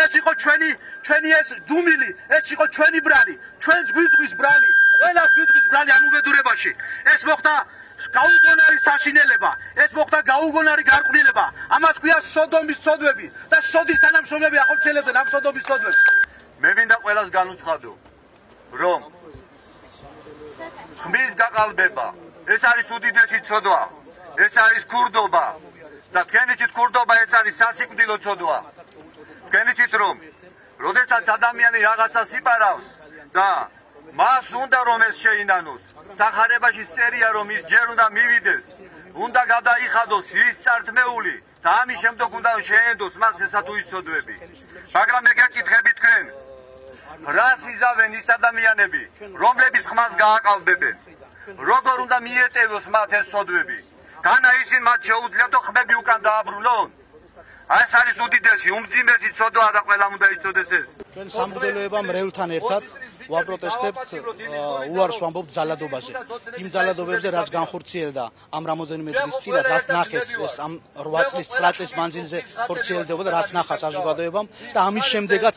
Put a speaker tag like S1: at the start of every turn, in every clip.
S1: ეს იყო ჩვენი ეს დუმილი, ეს იყო ჩვენი ბრალი, ჩვენს გვიძღვის ბრალი, ყველას გვიძღვის ბრალი ამ უბედურებაში. ეს მოხდა გაუგონარი საშინელება, ეს მოხდა გაუგონარი გარყვნილება. ამას ქვია სოდომის ცოდვები და სოდის თანამშრომლები ახორციელებდნენ ამ სოდომის ცოდვებს. მე მინდა ყველას განუცხადო, რომ ხმის გაყალბება, ეს არის უდიდესი ცოდვა, ეს არის ქურდობა და თქვენიცით ქურდობა ეს არის სასიკვდილო ცოდვა. თქვენიცით რომ როდესაც ადამიანი რაღაცას იპარავს და მას უნდა რომ ეს შეინანოს, სახარებაში სერია რომ ის ჯერ უნდა მივიდეს, უნდა გადაიხადოს ის სარწმეული და ამის შემდეგ უნდა შეენდოს მას ესა თუ ის ცოდვები. მაგრამ მე გეკითხები თქვენ, რას იზავენ ის ადამიანები, რომლებიც ხმას გააყალბებენ? როგორ უნდა მიეტევოს მათ ეს ცოდვები? განა ისინი მათ შეუძლიათ ხმები უკან დააბრუნონ? ეს არის უდიდესი, უმძიმესი ცოდვა და ყველამ უნდა იცოდეს ეს.
S2: ჩვენ სამღვდელოებამ რევლთან ერთად ვაპროტესტებთ, უარს ვამბობთ ძალადობაზე. იმ ძალადობებზე, რაც განხორციელდა ამ რამოდენიმე დღის წინათ, რაც ნახეს ეს ამ 8 წლის 9 წლის მანძილზე ხორციელდებოდა, რაც ნახა საზოგადოებამ და ამის შემდეგაც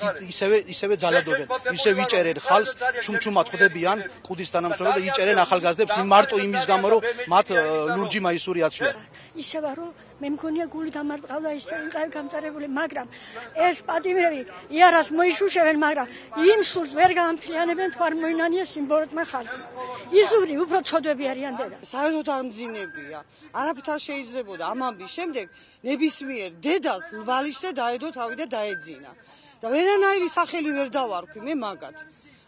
S2: ისევე ძალადობენ. ისე ვიჭერენ ხალს, ჩუმჩუმად ხვდებიან კუდის თანამშრომლები და იჭერენ ახალგაზრდებს მარტო იმის გამო, რომ მათ ლურჯი მაისური აცვია.
S3: ისევა რომ მე მგონია გული დამარტყავდა ისე გამწარებული, მაგრამ ეს პატიმრები იარას მოიშუშევენ, მაგრამ იმ სულს ვერ გაამთლიანებენ თუ არ მოინანიეს სიმბოლოტმა ხალხი. იზური უფრო ცოდვები არიან დედა.
S4: საერთოდ არ მძინებია. არაფრით არ შეიძლებოდა ამ ამბის შემდეგ ნებისმიერ დედას ლბალიშზე დაედო თავი და დაეძინა. და ვერანაირი სახელი ვერ დავარქვი მე მაგათ.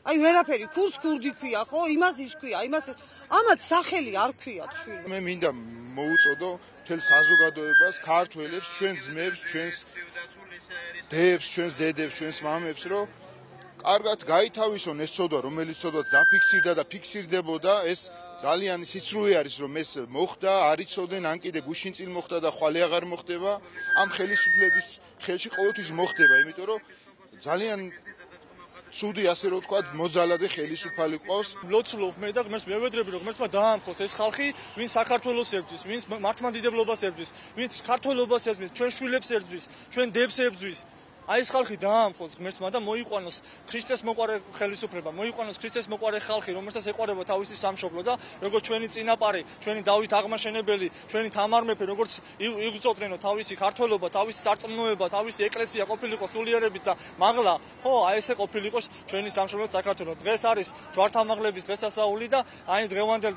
S4: აი ვერაფერი ქურს ქურდი ქვია, ხო? იმას ის ქვია, იმას ამათ სახელი არ ქვიათ შვილი.
S5: მე მინდა მოუწოდო მთელ საზოგადოებას, ქართველებს, ჩვენ ძმებს, ჩვენს დებს, ჩვენს დედებს, ჩვენს მამებს, რომ კარგად გაითავისონ ეს ცოდვა, რომელიც ცოდვაც დაფიქსირდა და ფიქსირდებოდა, ეს ძალიან სიცრუე არის, რომ ეს მოხდა, არ იცოდნენ, ან კიდე გუშინ წინ მოხდა და ხვალე აღარ მოხდება, ამ ხელისუფლების ხელში ყოველთვის მოხდება, იმიტომ რომ ძალიან ცუდი ასე რომ თქვა მოძალადე ხელისუფალი ყავს.
S6: ლოცულობ მე და ღმერთს მევედრები რომ ღმერთმა დაამხოს ეს ხალხი, ვინც საქართველოს ებრძვის, ვინც მართლმადიდებლობას ებრძვის, ვინც ქართველობას ებრძვის, ჩვენ შვილებს ებრძვის, ჩვენ დებს ებრძვის. აი ეს ხალხი დაამხოს ღმერთმა და მოიყვანოს ქრისტეს მოყვარე ხელისუფლება, მოიყვანოს ქრისტეს მოყვარე ხალხი, რომელსაც ეყარება თავისი სამშობლო და როგორც ჩვენი წინაპარი, ჩვენი დავით აღმაშენებელი, ჩვენი თამარ მეფე, როგორც იღწოდნენ თავისი ქართველობა, თავისი სარწმუნოება, თავისი ეკლესია ყოფილიყო სულიერებით და მაღლა, ხო, აი ესე ყოფილიყო ჩვენი სამშობლო საქართველო. დღეს არის ჯვართამაღლების დღესასწაული და აი დღევანდელ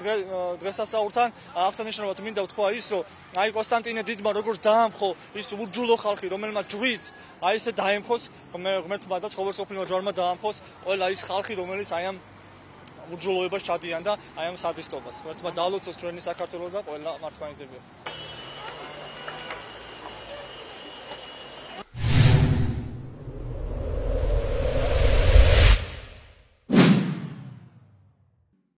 S6: დღესასწაულთან აღსანიშნავად მინდა ვთქვა ის, რომ აი კონსტანტინე დიდმა როგორც დაამხო ის ურჯულო ხალხი, რომელმაც ჯვრის აი ესე დაემხოს ღმერთმა და ცხოველსოფლმა ჯვარმა დაამხოს ყველა ის ხალხი, რომელიც აი ამ ურჯულოებას ჩადიან და აი ამ სადისტობას. ღმერთმა დალოცოს ჩვენი საქართველო და ყველა მართლმადიდებლობა.